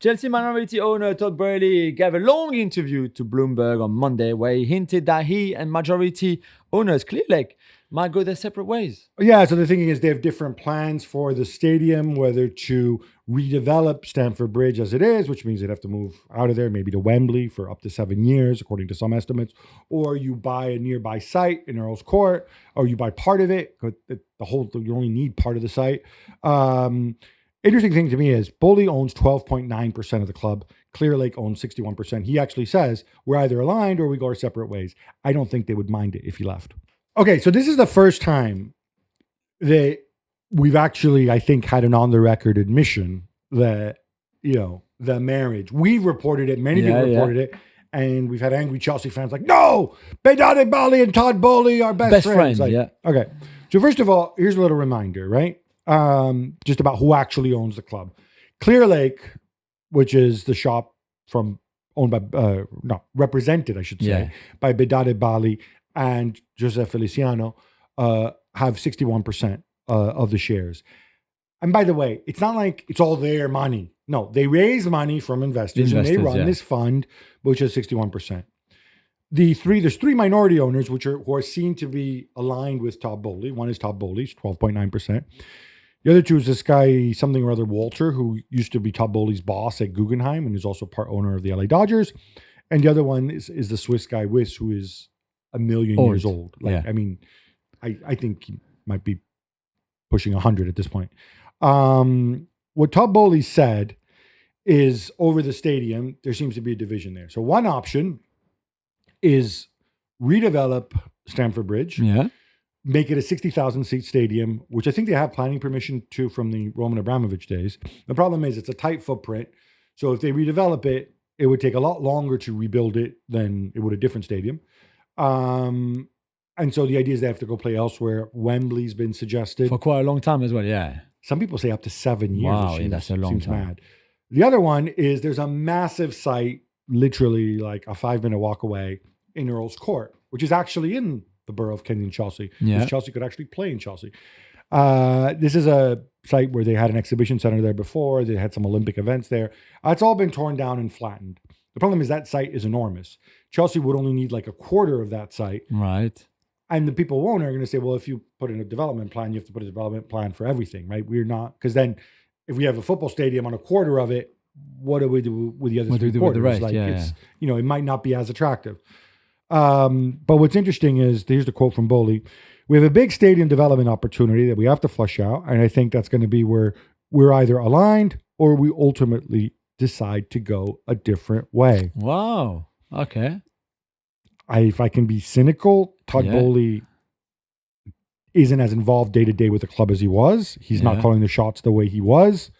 Chelsea minority owner Todd Boehly gave a long interview to Bloomberg on Monday where he hinted that he and majority owners Clearlake might go their separate ways. Yeah, so the thinking is they have different plans for the stadium, whether to redevelop Stamford Bridge as it is, which means they'd have to move out of there, maybe to Wembley for up to 7 years, according to some estimates, or you buy a nearby site in Earl's Court, or you buy part of it. You only need part of the site. Interesting thing to me is Boehly owns 12.9% of the club. Clearlake owns 61%. He actually says we're either aligned or we go our separate ways. I don't think they would mind it if he left. Okay, so this is the first time that we've actually, I think, had an on-the-record admission that, the marriage. We reported it, many people reported it, and we've had angry Chelsea fans like, no, Bedade Bali and Todd Boehly are best friends. Okay, so first of all, here's a little reminder, right? Just about who actually owns the club. Clearlake, which is the shop represented, I should say, by Bedade Bali and Joseph Feliciano, have 61% of the shares. And by the way, it's not like it's all their money. No, they raise money from investors and they run this fund, which is 61%. There's three minority owners, who are seen to be aligned with Todd Boehly. One is Todd Boehly, 12.9%. The other two is this guy, something or other, Walter, who used to be Todd Boehly's boss at Guggenheim and is also part owner of the LA Dodgers. And the other one is the Swiss guy, Wyss, who is 1 million years old. I mean, I think he might be pushing 100 at this point. What Todd Boehly said is over the stadium, there seems to be a division there. So one option is redevelop Stamford Bridge, make it a 60,000 seat stadium, which I think they have planning permission to from the Roman Abramovich days. The problem is it's a tight footprint. So if they redevelop it, it would take a lot longer to rebuild it than it would a different stadium. And so the idea is they have to go play elsewhere. Wembley's been suggested. For quite a long time as well, yeah. Some people say up to 7 years. Wow, that's a long time. Mad. The other one is there's a massive site, literally like a 5-minute walk away in Earl's Court, which is actually in the borough of Kensington, Chelsea. Yeah. Chelsea could actually play in Chelsea. This is a site where they had an exhibition center there before. They had some Olympic events there. It's all been torn down and flattened. The problem is that site is enormous. Chelsea would only need like a quarter of that site. Right. And the people who own it are going to say, well, if you put in a development plan, you have to put a development plan for everything, right? We're not, because then if we have a football stadium on a quarter of it, what do we do with the other 3 quarters? With the rest? It's, it might not be as attractive. But what's interesting is, here's the quote from Boehly. We have a big stadium development opportunity that we have to flush out. And I think that's going to be where we're either aligned or we ultimately decide to go a different way. Wow. Okay. If I can be cynical, Todd Boehly isn't as involved day to day with the club as he was. He's not calling the shots the way he was.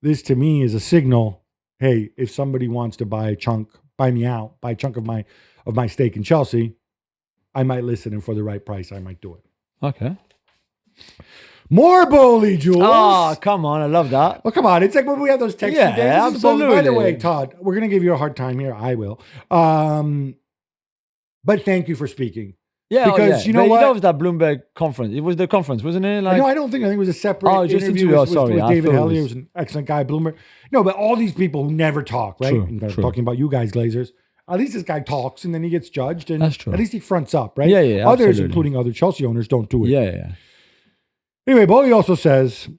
This to me is a signal. Hey, if somebody wants to buy a chunk of my stake in Chelsea, I might listen, and for the right price, I might do it. Okay. More Boehly, Jules. Oh, come on. I love that. Well, come on. It's like when we have those texts. Yeah, absolutely. By the way, Todd, we're going to give you a hard time here. I will. But thank you for speaking. Yeah, because you know what? That was that Bloomberg conference. It was the conference, wasn't it? No, I don't think. I think it was a separate interview with David Hellier, who's an excellent guy, Bloomberg. No, but all these people who never talk, right? True. Talking about you guys, Glazers. At least this guy talks and then he gets judged. And that's true. At least he fronts up, right? Yeah, Others, absolutely. including other Chelsea owners, don't do it. Yeah. Anyway, Boehly also says,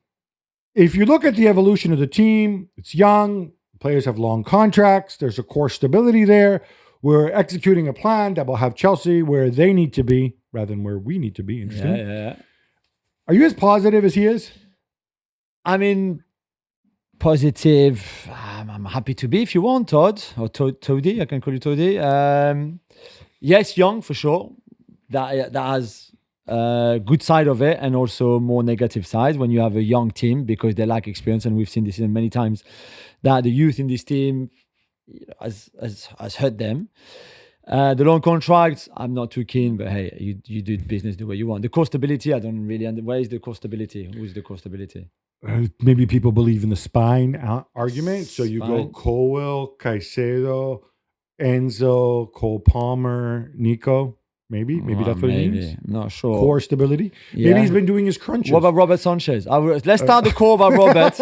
if you look at the evolution of the team, it's young. Players have long contracts. There's a core stability there. We're executing a plan that will have Chelsea where they need to be rather than where we need to be. Interesting. Yeah. Are you as positive as he is? I mean, positive. I'm happy to be if you want, Todd, or Toddy. I can call you Toddy. Yes, young for sure. That has a good side of it and also more negative sides when you have a young team because they lack experience. And we've seen this many times that the youth in this team has hurt them. The long contracts, I'm not too keen, but hey, you do business the way you want. The core stability, I don't really understand. Where is the core stability? Who is the core stability? Maybe people believe in the spine argument. So you go Colwell, Caicedo, Enzo, Cole Palmer, Nico. Maybe that's what he means. I'm not sure. Core stability. Yeah. Maybe he's been doing his crunches. What about Robert Sanchez? Let's start the core about Robert.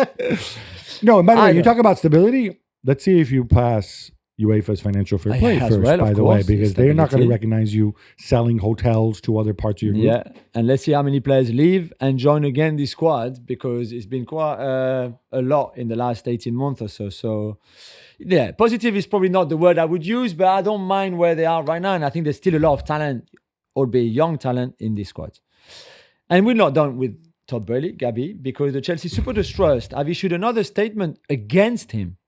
No, and by the way, you talk about stability. let's see if you pass UEFA's financial fair play As first, well, by of the way, course, because they're not going to stability. recognize you selling hotels to other parts of your group. Yeah, and let's see how many players leave and join again the squad, because it's been quite a lot in the last 18 months or so. So, yeah, positive is probably not the word I would use, but I don't mind where they are right now. And I think there's still a lot of talent, albeit young talent, in this squad. And we're not done with Todd Boehly, Gabby, because the Chelsea Supporters Trust have issued another statement against him.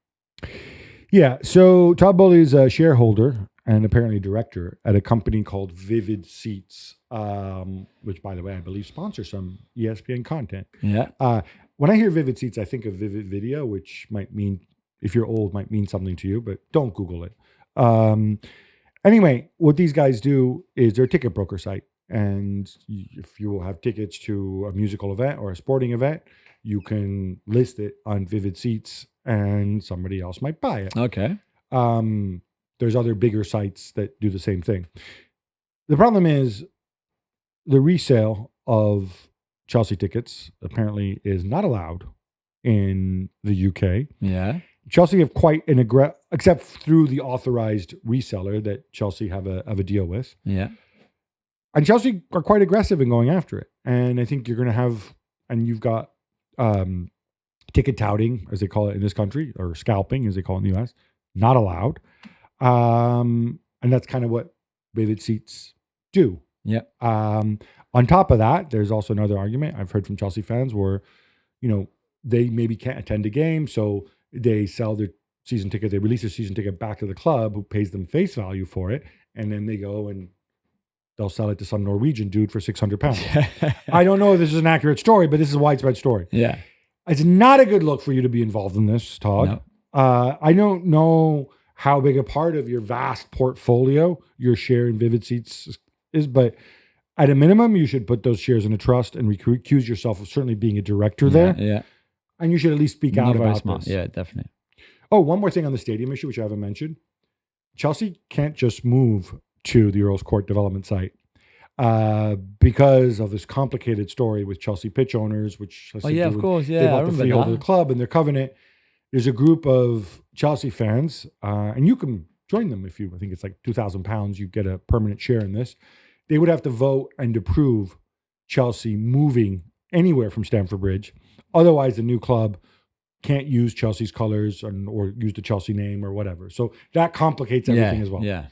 Yeah, so Todd Boehly is a shareholder and apparently director at a company called Vivid Seats, which, by the way, I believe sponsors some ESPN content. Yeah. When I hear Vivid Seats, I think of Vivid Video, which might mean, if you're old, might mean something to you, but don't Google it. Anyway, what these guys do is they're a ticket broker site. And if you will have tickets to a musical event or a sporting event, you can list it on Vivid Seats and somebody else might buy it. Okay. There's other bigger sites that do the same thing. The problem is the resale of Chelsea tickets apparently is not allowed in the UK. Yeah. Chelsea have quite an except through the authorized reseller that Chelsea have a deal with. Yeah. And Chelsea are quite aggressive in going after it. And I think you're going to have, and you've got ticket touting, as they call it in this country, or scalping, as they call it in the US, not allowed. And that's kind of what Vivid Seats do. Yeah. On top of that, there's also another argument I've heard from Chelsea fans where, they maybe can't attend a game, so they sell their season ticket, they release their season ticket back to the club who pays them face value for it, and then they go and they'll sell it to some Norwegian dude for £600. I don't know if this is an accurate story, but this is a widespread story. Yeah. It's not a good look for you to be involved in this, Todd. No. I don't know how big a part of your vast portfolio your share in Vivid Seats is, but at a minimum, you should put those shares in a trust and recuse yourself of certainly being a director there. Yeah. And you should at least speak out about smart. this. Yeah, definitely. Oh, one more thing on the stadium issue, which I haven't mentioned. Chelsea can't just move to the Earl's Court development site because of this complicated story with Chelsea pitch owners, which has to do of with course. Yeah, they I bought the remember freehold of that. the club and their covenant. There's a group of Chelsea fans, and you can join them if you, I think it's like £2,000, you get a permanent share in this. They would have to vote and approve Chelsea moving anywhere from Stamford Bridge. Otherwise, the new club can't use Chelsea's colors or use the Chelsea name or whatever. So that complicates everything as well. Yeah.